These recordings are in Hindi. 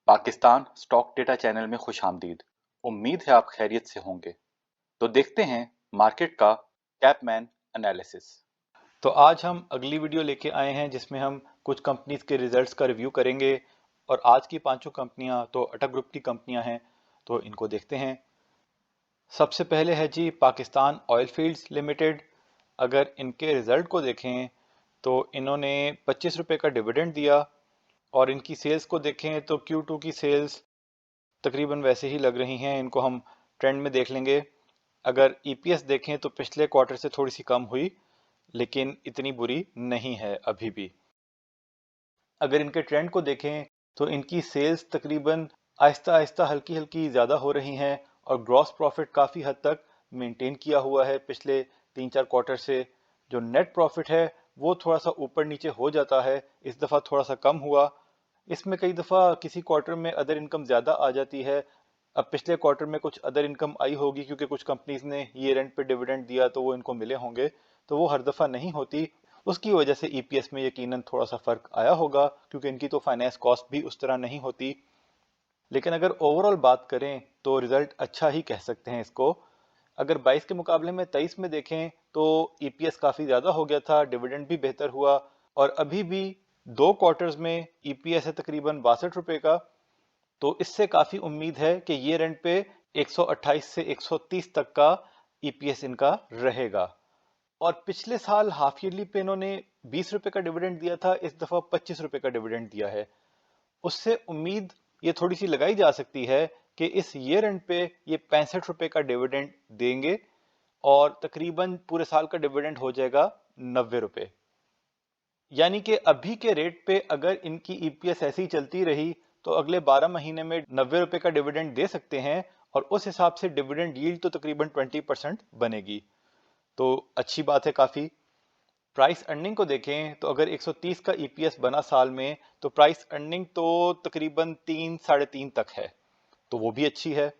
पाकिस्तान स्टॉक डेटा चैनल में खुशामदीद। उम्मीद है आप खैरियत से होंगे। तो देखते हैं मार्केट का कैपमैन एनालिसिस। तो आज हम अगली वीडियो लेके आए हैं जिसमें हम कुछ कंपनीज के रिजल्ट्स का रिव्यू करेंगे और आज की पांचों कंपनियां तो अटक ग्रुप की कंपनियां हैं, तो इनको देखते हैं। सबसे पहले है जी पाकिस्तान ऑयल फील्ड्स लिमिटेड। अगर इनके रिजल्ट को देखें तो इन्होंने 25 रुपये का डिविडेंड दिया और इनकी सेल्स को देखें तो Q2 की सेल्स तकरीबन वैसे ही लग रही हैं। इनको हम ट्रेंड में देख लेंगे। अगर ईपीएस देखें तो पिछले क्वार्टर से थोड़ी सी कम हुई, लेकिन इतनी बुरी नहीं है अभी भी। अगर इनके ट्रेंड को देखें तो इनकी सेल्स तकरीबन आहिस्ता आहिस्ता हल्की हल्की ज़्यादा हो रही हैं और ग्रॉस प्रॉफिट काफ़ी हद तक मेंटेन किया हुआ है पिछले 3-4 क्वार्टर से। जो नेट प्रॉफिट है वो थोड़ा सा ऊपर नीचे हो जाता है, इस दफ़ा थोड़ा सा कम हुआ। इसमें कई दफ़ा किसी क्वार्टर में अदर इनकम ज़्यादा आ जाती है। अब पिछले क्वार्टर में कुछ अदर इनकम आई होगी क्योंकि कुछ कंपनीज ने ईयर एंड पे डिविडेंड दिया तो वो इनको मिले होंगे, तो वो हर दफ़ा नहीं होती। उसकी वजह से ईपीएस में यकीनन थोड़ा सा फर्क आया होगा क्योंकि इनकी तो फाइनेंस कॉस्ट भी उस तरह नहीं होती। लेकिन अगर ओवरऑल बात करें तो रिजल्ट अच्छा ही कह सकते हैं इसको। अगर 22 के मुकाबले में 23 में देखें तो ईपीएस काफ़ी ज़्यादा हो गया था, डिविडेंड भी बेहतर हुआ और अभी भी 2 क्वार्टर्स में ईपीएस है तकरीबन 62 रुपए का। तो इससे काफ़ी उम्मीद है कि ईयर एंड पे 128 से 130 तक का ईपीएस इनका रहेगा। और पिछले साल हाफ ईयरली पे इन्होंने 20 रुपए का डिविडेंड दिया था, इस दफ़ा 25 रुपए का डिविडेंड दिया है। उससे उम्मीद ये थोड़ी सी लगाई जा सकती है कि इस ईयर एंड पे ये 65 रुपए का डिविडेंड देंगे और तकरीबन पूरे साल का डिविडेंड हो जाएगा 90 रुपए। यानी कि अभी के रेट पे अगर इनकी ईपीएस ऐसी ही चलती रही तो अगले 12 महीने में 90 रुपए का डिविडेंड दे सकते हैं और उस हिसाब से डिविडेंड यील्ड तो तकरीबन 20% बनेगी। तो अच्छी बात है काफ़ी। प्राइस अर्निंग को देखें तो अगर 130 का ईपीएस बना साल में तो प्राइस अर्निंग तो तकरीबन 3-3.5 तक है, तो वो भी अच्छी है।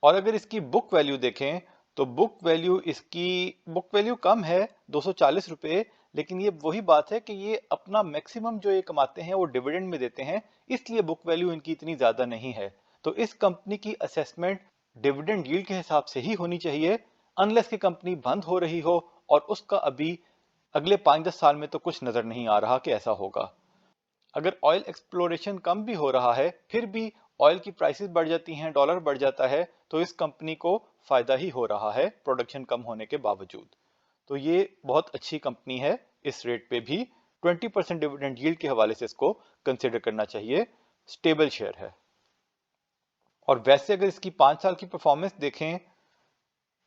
और अगर इसकी बुक वैल्यू देखें तो बुक वैल्यू कम है 240 रुपए, लेकिन ये वही बात है कि ये अपना मैक्सिमम जो ये कमाते हैं वो डिविडेंड में देते हैं, इसलिए बुक वैल्यू इनकी इतनी ज़्यादा नहीं है। तो इस कंपनी की असेसमेंट डिविडेंड यील्ड के हिसाब से ही होनी चाहिए, अनलेस की कंपनी बंद हो रही हो और उसका अभी अगले 5-10 साल में तो कुछ नज़र नहीं आ रहा कि ऐसा होगा। अगर ऑयल एक्सप्लोरेशन कम भी हो रहा है फिर भी ऑयल की प्राइसेस बढ़ जाती हैं, डॉलर बढ़ जाता है, तो इस कंपनी को फायदा ही हो रहा है प्रोडक्शन कम होने के बावजूद। तो ये बहुत अच्छी कंपनी है। इस रेट पे भी 20% डिविडेंड यील्ड के हवाले से इसको कंसिडर करना चाहिए, स्टेबल शेयर है। और वैसे अगर इसकी 5 साल की परफॉर्मेंस देखें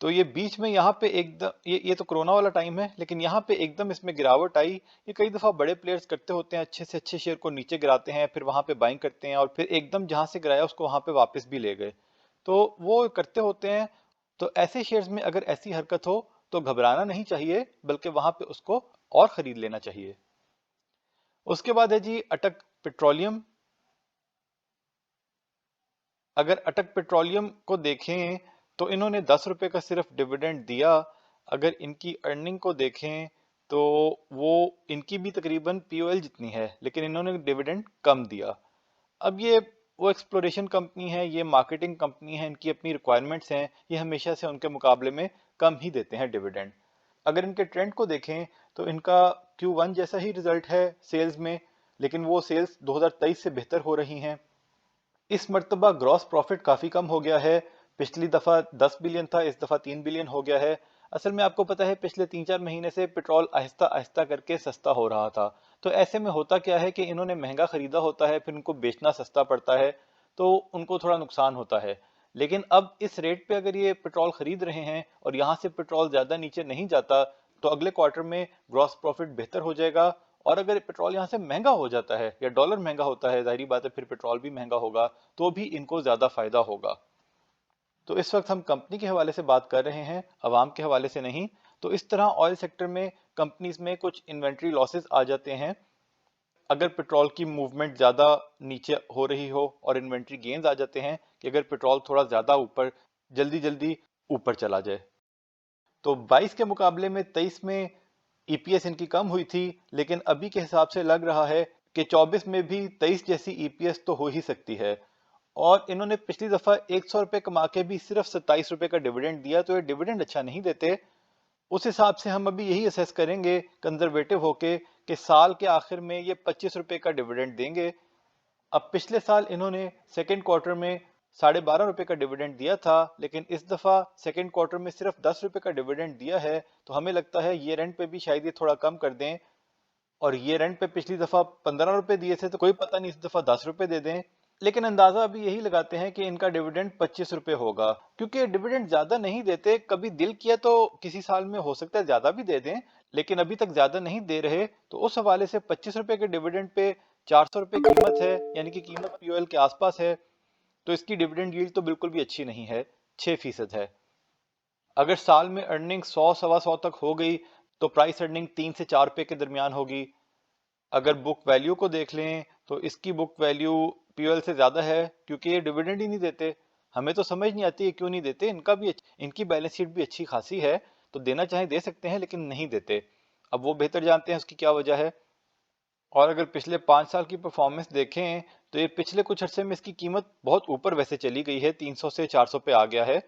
तो ये बीच में यहाँ पे एकदम ये तो कोरोना वाला टाइम है, लेकिन यहाँ पे एकदम इसमें गिरावट आई। ये कई दफा बड़े प्लेयर्स करते होते हैं, अच्छे से अच्छे शेयर को नीचे गिराते हैं, फिर वहां पे बाइंग करते हैं और फिर एकदम जहां से गिराया उसको वहां पे वापस भी ले गए, तो वो करते होते हैं। तो ऐसे शेयर्स में अगर ऐसी हरकत हो तो घबराना नहीं चाहिए, बल्कि वहां पे उसको और खरीद लेना चाहिए। उसके बाद है जी अटक पेट्रोलियम। अगर अटक पेट्रोलियम को देखें तो इन्होंने 10 रुपए का सिर्फ डिविडेंड दिया। अगर इनकी अर्निंग को देखें तो वो इनकी भी तकरीबन पीओएल जितनी है, लेकिन इन्होंने डिविडेंड कम दिया। अब ये वो एक्सप्लोरेशन कंपनी है, ये मार्केटिंग कंपनी है, इनकी अपनी रिक्वायरमेंट्स हैं, ये हमेशा से उनके मुकाबले में कम ही देते हैं डिविडेंड। अगर इनके ट्रेंड को देखें तो इनका Q1 जैसा ही रिजल्ट है सेल्स में, लेकिन वो सेल्स 2023 से बेहतर हो रही हैं। इस मर्तबा ग्रॉस प्रॉफिट काफ़ी कम हो गया है। पिछली दफ़ा 10 बिलियन था, इस दफ़ा 3 बिलियन हो गया है। असल में आपको पता है पिछले 3-4 महीने से पेट्रोल आहिस्ता आहिस्ता करके सस्ता हो रहा था, तो ऐसे में होता क्या है कि इन्होंने महंगा खरीदा होता है, फिर उनको बेचना सस्ता पड़ता है, तो उनको थोड़ा नुकसान होता है। लेकिन अब इस रेट पे अगर ये पेट्रोल खरीद रहे हैं और यहाँ से पेट्रोल ज़्यादा नीचे नहीं जाता तो अगले क्वार्टर में ग्रॉस प्रॉफिट बेहतर हो जाएगा। और अगर पेट्रोल यहाँ से महंगा हो जाता है या डॉलर महंगा होता है, जाहिर बात है फिर पेट्रोल भी महंगा होगा, तो भी इनको ज्यादा फायदा होगा। तो इस वक्त हम कंपनी के हवाले से बात कर रहे हैं, अवाम के हवाले से नहीं। तो इस तरह ऑयल सेक्टर में कंपनीज में कुछ इन्वेंट्री लॉसेस आ जाते हैं अगर पेट्रोल की मूवमेंट ज्यादा नीचे हो रही हो, और इन्वेंट्री गेन्स आ जाते हैं कि अगर पेट्रोल थोड़ा ज्यादा ऊपर जल्दी जल्दी ऊपर चला जाए। तो 22 के मुकाबले में 23 में ईपीएस इनकी कम हुई थी, लेकिन अभी के हिसाब से लग रहा है कि 24 में भी 23 जैसी ईपीएस तो हो ही सकती है। और इन्होंने पिछली दफा 100 रुपए कमा के भी सिर्फ 27 रुपए का डिविडेंड दिया, तो ये डिविडेंड अच्छा नहीं देते। उस हिसाब से हम अभी यही असेस करेंगे कंजर्वेटिव होके कि साल के आखिर में ये 25 रुपए का डिविडेंड देंगे। अब पिछले साल इन्होंने सेकेंड क्वार्टर में 12.5 रुपए का डिविडेंड दिया था, लेकिन इस दफा सेकेंड क्वार्टर में सिर्फ 10 रुपए का डिविडेंड दिया है। तो हमें लगता है ईयर एंड पे भी शायद ये थोड़ा कम कर दें, और ईयर एंड पे पिछली दफा 15 रुपए दिए थे, तो कोई पता नहीं इस दफा 10 रुपए दे दें। लेकिन अंदाजा अभी यही लगाते हैं कि इनका डिविडेंड 25 रुपए होगा, क्योंकि डिविडेंड ज्यादा नहीं देते। कभी दिल किया तो किसी साल में हो सकता है ज्यादा भी दे दें, लेकिन अभी तक ज्यादा नहीं दे रहे। तो उस हवाले से 25 रुपए के डिविडेंड पे 400 रुपए कीमत है, यानी कि कीमत पीओएल के आसपास है। तो इसकी डिविडेंड यील्ड तो बिल्कुल भी अच्छी नहीं है, 6% है। अगर साल में अर्निंग 100 सवा 100 तक हो गई तो प्राइस अर्निंग 3 से 4 रुपए के दरमियान होगी। अगर बुक वैल्यू को देख लें तो इसकी बुक वैल्यू पीओएल से ज्यादा है, क्योंकि ये डिविडेंड ही नहीं देते। हमें तो समझ नहीं आती है क्यों नहीं देते। इनकी बैलेंस शीट भी अच्छी खासी है, तो देना चाहे दे सकते हैं, लेकिन नहीं देते। अब वो बेहतर जानते हैं उसकी क्या वजह है। और अगर पिछले 5 साल की परफॉर्मेंस देखें तो ये पिछले कुछ अरसे में इसकी कीमत बहुत ऊपर वैसे चली गई है, 300 से 400 पे आ गया है।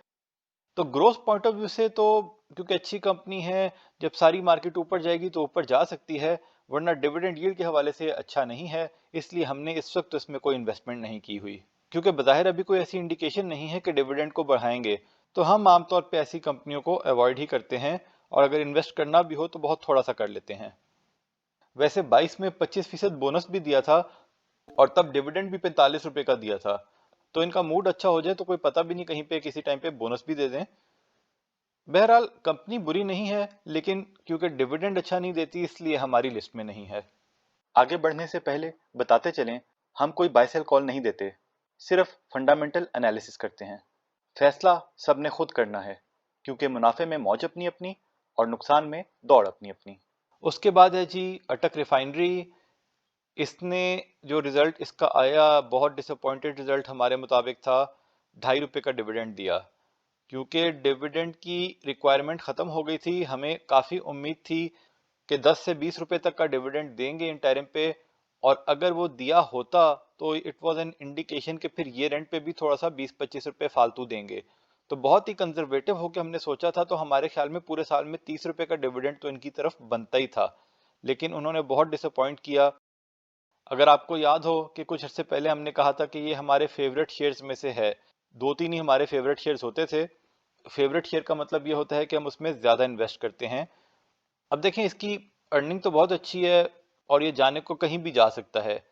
तो ग्रोथ पॉइंट ऑफ व्यू से तो, क्योंकि अच्छी कंपनी है, जब सारी मार्केट ऊपर जाएगी तो ऊपर जा सकती है, वरना डिविडेंड यील्ड के हवाले से अच्छा नहीं है। इसलिए हमने इस वक्त इसमें कोई इन्वेस्टमेंट नहीं की हुई, क्योंकि बज़ाहिर अभी कोई ऐसी इंडिकेशन नहीं है कि डिविडेंड को बढ़ाएंगे। तो हम आमतौर पे ऐसी कंपनियों को अवॉइड ही करते हैं, और अगर इन्वेस्ट करना भी हो तो बहुत थोड़ा सा कर लेते हैं। वैसे 22 में 25% बोनस भी दिया था, और तब डिविडेंड भी 45 रुपए का दिया था। तो इनका मूड अच्छा हो जाए तो कोई पता भी नहीं, कहीं पे किसी टाइम पे बोनस भी दे दें। बहरहाल कंपनी बुरी नहीं है, लेकिन क्योंकि डिविडेंड अच्छा नहीं देती इसलिए हमारी लिस्ट में नहीं है। आगे बढ़ने से पहले बताते चलें, हम कोई बाय सेल कॉल नहीं देते, सिर्फ फंडामेंटल एनालिसिस करते हैं। फैसला सबने खुद करना है, क्योंकि मुनाफे में मौज अपनी अपनी और नुकसान में दौड़ अपनी अपनी। उसके बाद है जी अटक रिफाइनरी। इसने जो रिजल्ट इसका आया, बहुत डिसअपॉइंटेड रिजल्ट हमारे मुताबिक था। 2.5 रुपए का डिविडेंड दिया, क्योंकि डिविडेंड की रिक्वायरमेंट ख़त्म हो गई थी। हमें काफ़ी उम्मीद थी कि 10 से 20 रुपए तक का डिविडेंड देंगे इन टाइम पे, और अगर वो दिया होता तो इट वाज एन इंडिकेशन कि फिर ये रेंट पे भी थोड़ा सा 20-25 रुपए फालतू देंगे। तो बहुत ही कंजर्वेटिव होकर हमने सोचा था। तो हमारे ख्याल में पूरे साल में 30 रुपए का डिविडेंड तो इनकी तरफ बनता ही था, लेकिन उन्होंने बहुत डिसअपॉइंट किया। अगर आपको याद हो कि कुछ अर्से पहले हमने कहा था कि ये हमारे फेवरेट शेयर्स में से है, 2-3 ही हमारे फेवरेट शेयर्स होते थे। फेवरेट शेयर का मतलब ये होता है कि हम उसमें ज्यादा इन्वेस्ट करते हैं। अब देखें, इसकी अर्निंग तो बहुत अच्छी है और ये जाने को कहीं भी जा सकता है,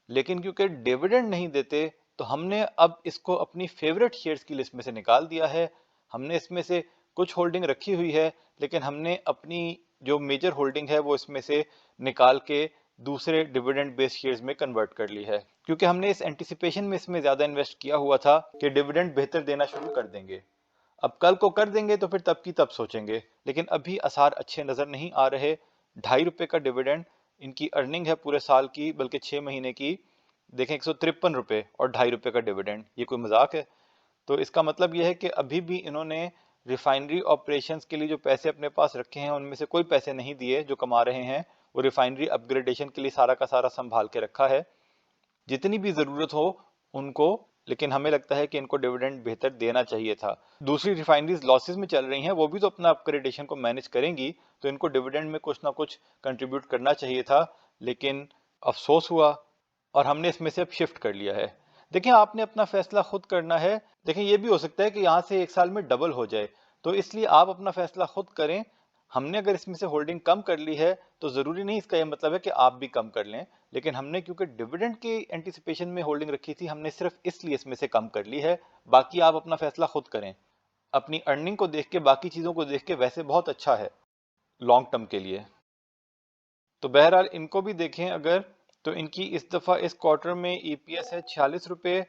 लेकिन क्योंकि डिविडेंड नहीं देते तो हमने अब इसको अपनी फेवरेट शेयर्स की लिस्ट में से निकाल दिया है। हमने इसमें से कुछ होल्डिंग रखी हुई है, लेकिन हमने अपनी जो मेजर होल्डिंग है वो इसमें से निकाल के दूसरे डिविडेंड बेस्ड शेयर्स में कन्वर्ट कर ली है, क्योंकि हमने इस एंटिसिपेशन में इसमें ज्यादा इन्वेस्ट किया हुआ था कि डिविडेंड बेहतर देना शुरू कर देंगे। अब कल को कर देंगे तो फिर तब की तब सोचेंगे, लेकिन अभी आसार अच्छे नजर नहीं आ रहे। 2.5 रुपए का डिविडेंड, इनकी अर्निंग है पूरे साल की, बल्कि 6 महीने की। देखें, 153 रुपए और 2.5 रुपए का डिविडेंड, ये कोई मजाक है? तो इसका मतलब यह है कि अभी भी इन्होंने रिफाइनरी ऑपरेशंस के लिए जो पैसे अपने पास रखे हैं उनमें से कोई पैसे नहीं दिए जो कमा रहे हैं। वो रिफाइनरी अपग्रेडेशन के लिए सारा का सारा संभाल के रखा है, जितनी भी जरूरत हो उनको। लेकिन हमें लगता है कि इनको डिविडेंड बेहतर देना चाहिए था। दूसरी रिफाइनरीज लॉसेस में चल रही हैं, वो भी तो अपना अपग्रेडेशन को मैनेज करेंगी, तो इनको डिविडेंड में कुछ ना कुछ कंट्रीब्यूट करना चाहिए था। लेकिन अफसोस हुआ और हमने इसमें से अब शिफ्ट कर लिया है। देखिए, आपने अपना फैसला खुद करना है। देखिए, ये भी हो सकता है कि यहाँ से एक साल में डबल हो जाए, तो इसलिए आप अपना फैसला खुद करें। हमने अगर इसमें से होल्डिंग कम कर ली है तो जरूरी नहीं इसका यह मतलब है कि आप भी कम कर लें, लेकिन हमने क्योंकि डिविडेंड की एंटिसिपेशन में होल्डिंग रखी थी, हमने सिर्फ इसलिए इसमें से कम कर ली है। बाकी आप अपना फैसला खुद करें। अपनी अर्निंग को देख के, बाकी चीजों को देख के वैसे बहुत अच्छा है लॉन्ग टर्म के लिए। तो बहरहाल इनको भी देखें अगर, तो इनकी इस दफा इस क्वार्टर में ईपीएस है 46 रुपए,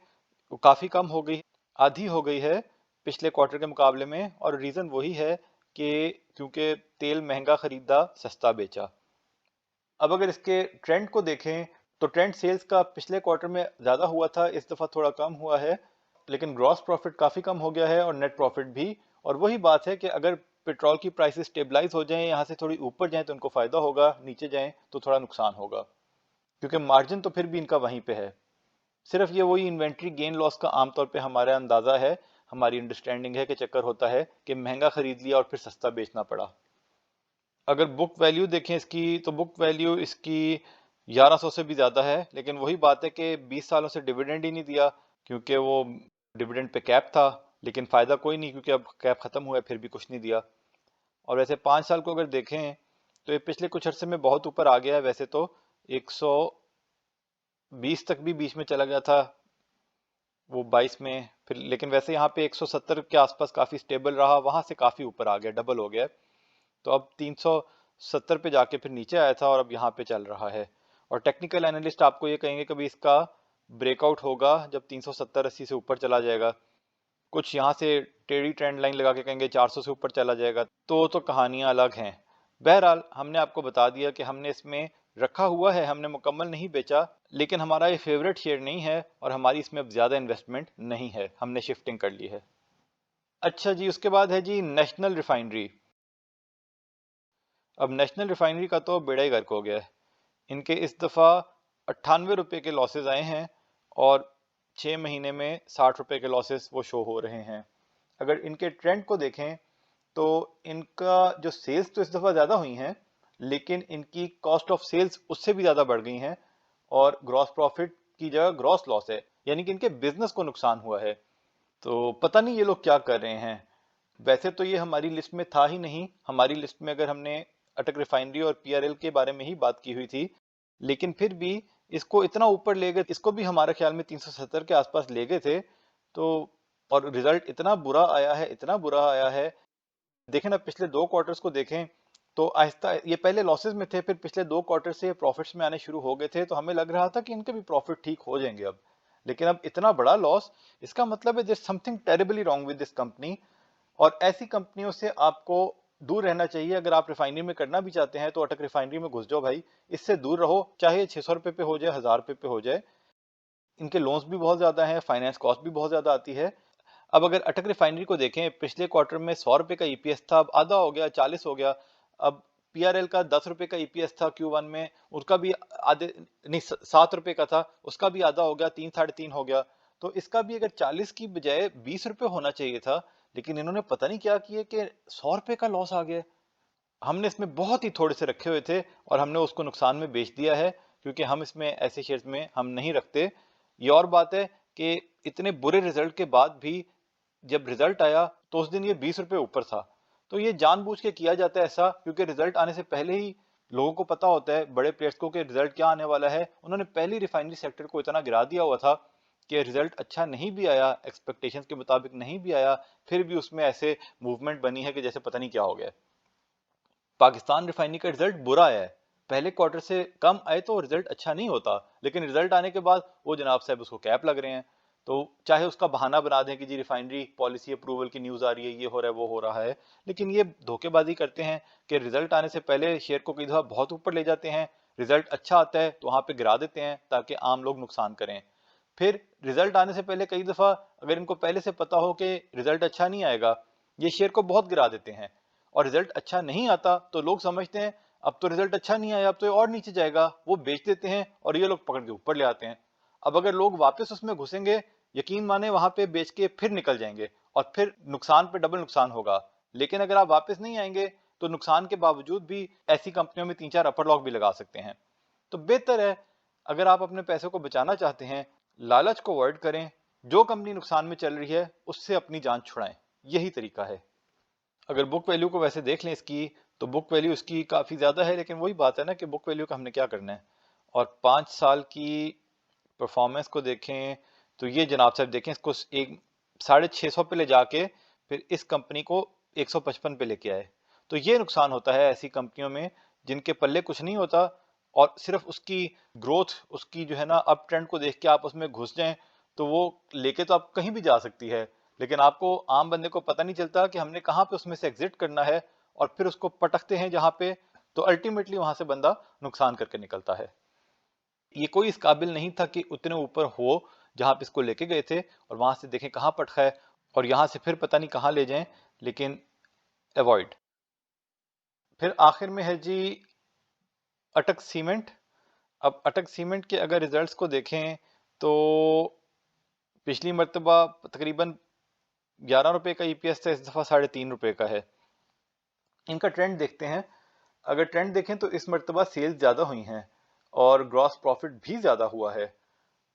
काफी कम हो गई, आधी हो गई है पिछले क्वार्टर के मुकाबले में। और रीजन वही है कि क्योंकि तेल महंगा खरीदा, सस्ता बेचा। अब अगर इसके ट्रेंड को देखें तो ट्रेंड सेल्स का पिछले क्वार्टर में ज्यादा हुआ था, इस दफा थोड़ा कम हुआ है, लेकिन ग्रॉस प्रॉफिट काफी कम हो गया है और नेट प्रॉफिट भी। और वही बात है कि अगर पेट्रोल की प्राइसेस स्टेबलाइज हो जाएं, यहाँ से थोड़ी ऊपर जाएं तो उनको फायदा होगा, नीचे जाएं तो थोड़ा नुकसान होगा। क्योंकि मार्जिन तो फिर भी इनका वहीं पे है। सिर्फ ये वही इन्वेंट्री गेन लॉस का आमतौर पे हमारा अंदाजा है, हमारी अंडरस्टैंडिंग है कि चक्कर होता है कि महंगा खरीद लिया और फिर सस्ता बेचना पड़ा। अगर बुक वैल्यू देखें इसकी, तो बुक वैल्यू इसकी 1100 से भी ज़्यादा है, लेकिन वही बात है कि 20 सालों से डिविडेंड ही नहीं दिया, क्योंकि वो डिविडेंड पे कैप था, लेकिन फ़ायदा कोई नहीं क्योंकि अब कैप ख़त्म हुआ है, फिर भी कुछ नहीं दिया। और वैसे 5 साल को अगर देखें तो ये पिछले कुछ अर्से में बहुत ऊपर आ गया है। वैसे तो 120 तक भी बीच में चला गया था वो 22 में, फिर लेकिन वैसे यहाँ पे 170 के आसपास काफ़ी स्टेबल रहा, वहाँ से काफ़ी ऊपर आ गया, डबल हो गया। तो अब 370 पे जाके फिर नीचे आया था और अब यहाँ पे चल रहा है। और टेक्निकल एनालिस्ट आपको ये कहेंगे कभी इसका ब्रेकआउट होगा जब 370-80 से ऊपर चला जाएगा। कुछ यहाँ से टेढ़ी ट्रेंड लाइन लगा के कहेंगे 400 से ऊपर चला जाएगा, तो कहानियां अलग हैं। बहरहाल हमने आपको बता दिया कि हमने इसमें रखा हुआ है, हमने मुकम्मल नहीं बेचा, लेकिन हमारा ये फेवरेट शेयर नहीं है और हमारी इसमें अब ज़्यादा इन्वेस्टमेंट नहीं है, हमने शिफ्टिंग कर ली है। अच्छा जी, उसके बाद है जी नेशनल रिफाइनरी। अब नेशनल रिफाइनरी का तो बेड़ा ही गर्क हो गया है। इनके इस दफ़ा 98 रुपये के लॉसेज आए हैं और 6 महीने में 60 रुपये के लॉसेस वो शो हो रहे हैं। अगर इनके ट्रेंड को देखें तो इनका जो सेल्स तो इस दफ़ा ज़्यादा हुई हैं, लेकिन इनकी कॉस्ट ऑफ सेल्स उससे भी ज़्यादा बढ़ गई हैं और ग्रॉस प्रॉफिट की जगह ग्रॉस लॉस है, यानी कि इनके बिजनेस को नुकसान हुआ है। तो पता नहीं ये लोग क्या कर रहे हैं। वैसे तो ये हमारी लिस्ट में था ही नहीं, हमारी लिस्ट में अगर हमने अटक रिफाइनरी और पीआरएल के बारे में ही बात की हुई थी, लेकिन फिर भी इसको इतना ऊपर ले गए, इसको भी हमारे ख्याल में 370 के आसपास ले गए थे। तो और रिजल्ट इतना बुरा आया है, इतना बुरा आया है। देखें ना, पिछले 2 क्वार्टर्स को देखें तो आहिस्ता, ये पहले लॉसेस में थे, फिर पिछले 2 क्वार्टर से प्रॉफिट्स में आने शुरू हो गए थे, तो हमें लग रहा था कि इनके भी प्रॉफिट ठीक हो जाएंगे अब। लेकिन अब इतना बड़ा लॉस, इसका मतलब है there something terribly wrong with this company. और ऐसी कंपनियों से आपको दूर रहना चाहिए। अगर आप रिफाइनरी में करना भी चाहते हैं तो अटक रिफाइनरी में घुस जाओ भाई, इससे दूर रहो, चाहे 600 रुपये पे हो जाए, 1000 रुपये पे हो जाए। इनके लोन्स भी बहुत ज्यादा हैं, फाइनेंस कॉस्ट भी बहुत ज्यादा आती है। अब अगर अटक रिफाइनरी को देखें, पिछले क्वार्टर में 100 रुपये का ईपीएस था, अब आधा हो गया, 40 हो गया। अब पीआरएल का 10 रुपये का ईपीएस था Q1 में, उसका भी आधे नहीं, 7 रुपये का था, उसका भी आधा हो गया, 3 साढ़े 3 हो गया। तो इसका भी अगर 40 की बजाय 20 रुपये होना चाहिए था, लेकिन इन्होंने पता नहीं क्या किया कि 100 रुपये का लॉस आ गया। हमने इसमें बहुत ही थोड़े से रखे हुए थे और हमने उसको नुकसान में बेच दिया है, क्योंकि हम इसमें ऐसे शेयर्स में हम नहीं रखते। ये और बात है कि इतने बुरे रिजल्ट के बाद भी जब रिजल्ट आया तो उस दिन ये 20 रुपये ऊपर था। तो ये जानबूझ के किया जाता है ऐसा, क्योंकि रिजल्ट आने से पहले ही लोगों को पता होता है, बड़े प्लेयर्स को, कि रिजल्ट क्या आने वाला है। उन्होंने पहली रिफाइनरी सेक्टर को इतना गिरा दिया हुआ था कि रिजल्ट अच्छा नहीं भी आया, एक्सपेक्टेशंस के मुताबिक नहीं भी आया, फिर भी उसमें ऐसे मूवमेंट बनी है कि जैसे पता नहीं क्या हो गया। पाकिस्तान रिफाइनरी का रिजल्ट बुरा आया है, पहले क्वार्टर से कम आए तो रिजल्ट अच्छा नहीं होता, लेकिन रिजल्ट आने के बाद वो जनाब साहब उसको कैप लग रहे हैं। तो चाहे उसका बहाना बना दें कि जी रिफाइनरी पॉलिसी अप्रूवल की न्यूज आ रही है, ये हो रहा है, वो हो रहा है, लेकिन ये धोखेबाजी करते हैं कि रिजल्ट आने से पहले शेयर को कई दफा बहुत ऊपर ले जाते हैं, रिजल्ट अच्छा आता है तो वहां पे गिरा देते हैं ताकि आम लोग नुकसान करें। फिर रिजल्ट आने से पहले कई दफा अगर इनको पहले से पता हो कि रिजल्ट अच्छा नहीं आएगा, ये शेयर को बहुत गिरा देते हैं। और रिजल्ट अच्छा नहीं आता तो लोग समझते हैं अब तो रिजल्ट अच्छा नहीं आया, अब तो ये और नीचे जाएगा, वो बेच देते हैं और ये लोग पकड़ के ऊपर ले आते हैं। अब अगर लोग वापस उसमें घुसेंगे, यकीन माने वहां पे बेच के फिर निकल जाएंगे और फिर नुकसान पे डबल नुकसान होगा। लेकिन अगर आप वापस नहीं आएंगे तो नुकसान के बावजूद भी ऐसी कंपनियों में 3-4 अपर लॉक भी लगा सकते हैं। तो बेहतर है, अगर आप अपने पैसों को बचाना चाहते हैं, लालच को अवॉइड करें, जो कंपनी नुकसान में चल रही है उससे अपनी जान छुड़ाएं, यही तरीका है। अगर बुक वैल्यू को वैसे देख लें इसकी, तो बुक वैल्यू इसकी काफ़ी ज़्यादा है, लेकिन वही बात है ना कि बुक वैल्यू का हमने क्या करना है। और 5 साल की परफॉर्मेंस को देखें तो ये जनाब साहब देखें, इसको एक 650 पे ले जाके फिर इस कंपनी को 155 पे लेके आए। तो ये नुकसान होता है ऐसी कंपनियों में जिनके पल्ले कुछ नहीं होता और सिर्फ उसकी ग्रोथ, उसकी जो है ना अप ट्रेंड को देख के आप उसमें घुस जाएं, तो वो लेके तो आप कहीं भी जा सकती है, लेकिन आपको आम बंदे को पता नहीं चलता कि हमने कहाँ पे उसमें से एग्जिट करना है, और फिर उसको पटकते हैं जहां पे, तो अल्टीमेटली वहां से बंदा नुकसान करके निकलता है। ये कोई इस काबिल नहीं था कि उतने ऊपर हो जहां पे इसको लेके गए थे और वहां से देखें कहां पटका है और यहां से फिर पता नहीं कहां ले जाएं, लेकिन अवॉइड। फिर आखिर में है जी अटक सीमेंट। अब अटक सीमेंट के अगर रिजल्ट्स को देखें तो पिछली मर्तबा तकरीबन 11 रुपए का ईपीएस था, इस दफा 3.5 रुपए का है। इनका ट्रेंड देखते हैं। अगर ट्रेंड देखें तो इस मर्तबा सेल्स ज्यादा हुई हैं और ग्रॉस प्रॉफिट भी ज्यादा हुआ है,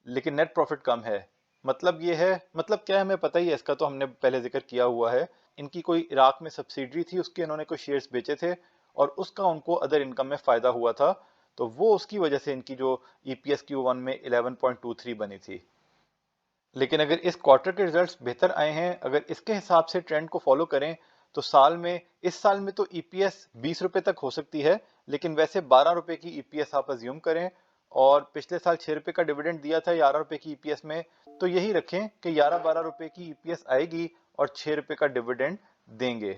लेकिन नेट प्रॉफिट कम है। मतलब ये है, मतलब क्या है हमें पता ही है, इसका तो हमने पहले जिक्र किया हुआ है। इनकी कोई इराक में सब्सिडरी थी, उसके इन्होंने कोई शेयर्स बेचे थे और उसका उनको अदर इनकम में फायदा हुआ था, तो वो उसकी वजह से इनकी जो ईपीएस Q1 में 11.23 बनी थी। लेकिन अगर इस क्वार्टर के रिजल्ट्स बेहतर आए हैं, अगर इसके हिसाब से ट्रेंड को फॉलो करें, तो साल में, इस साल में तो ईपीएस 20 रुपए तक हो सकती है, लेकिन वैसे 12 रुपए की ईपीएस आप अज्यूम करें, और पिछले साल 6 रुपए का डिविडेंड दिया था 11 रुपए की ईपीएस में, तो यही रखें कि 11-12 रुपए की ईपीएस आएगी और 6 रुपए का डिविडेंड देंगे।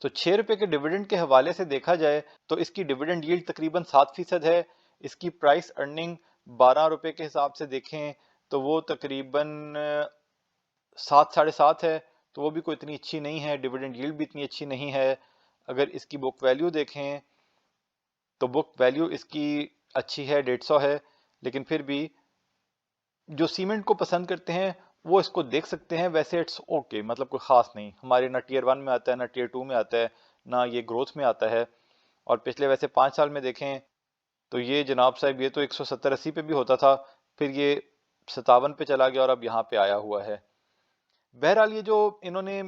तो 6 रुपए के डिविडेंड के हवाले से देखा जाए तो इसकी डिविडेंड यील्ड तकरीबन 7% है। इसकी प्राइस अर्निंग 12 रुपए के हिसाब से देखें तो वो तकरीबन 7-7.5 है, तो वो भी कोई इतनी अच्छी नहीं है। डिविडेंड यील्ड भी इतनी अच्छी नहीं है। अगर इसकी बुक वैल्यू देखें तो बुक वैल्यू इसकी अच्छी है, 150 है, लेकिन फिर भी जो सीमेंट को पसंद करते हैं वो इसको देख सकते हैं। वैसे इट्स ओके, मतलब कोई खास नहीं, हमारे ना टियर 1 में आता है, ना टियर 2 में आता है, ना ये ग्रोथ में आता है। और पिछले वैसे 5 साल में देखें तो ये जनाब साहब, ये तो 170-80 पे भी होता था, फिर ये 57 पे चला गया और अब यहाँ पे आया हुआ है। बहरहाल ये जो इन्होंने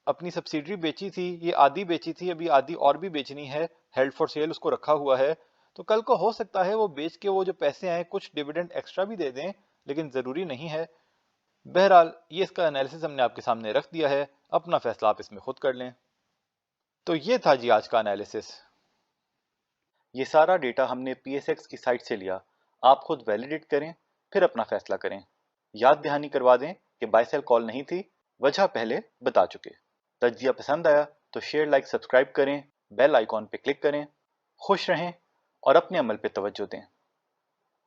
अपनी सब्सिडरी बेची थी, ये आधी बेची थी, अभी आधी और भी बेचनी है, हेल्ड फॉर सेल उसको रखा हुआ है। तो कल को हो सकता है वो बेच के वो जो पैसे आए कुछ डिविडेंड एक्स्ट्रा भी दे दें, लेकिन जरूरी नहीं है। बहरहाल ये इसका एनालिसिस हमने आपके सामने रख दिया है, अपना फैसला आप इसमें खुद कर लें। तो ये था जी आज का एनालिसिस। ये सारा डेटा हमने पीएसएक्स की साइट से लिया, आप खुद वैलिडेट करें, फिर अपना फैसला करें। याद दहानी करवा दें कि बाय सेल कॉल नहीं थी, वजह पहले बता चुके। तज्जिया पसंद आया तो शेयर, लाइक, सब्सक्राइब करें, बेल आइकॉन पे क्लिक करें। खुश रहें और अपने अमल पे तवज्जो दें।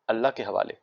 अल्लाह के हवाले।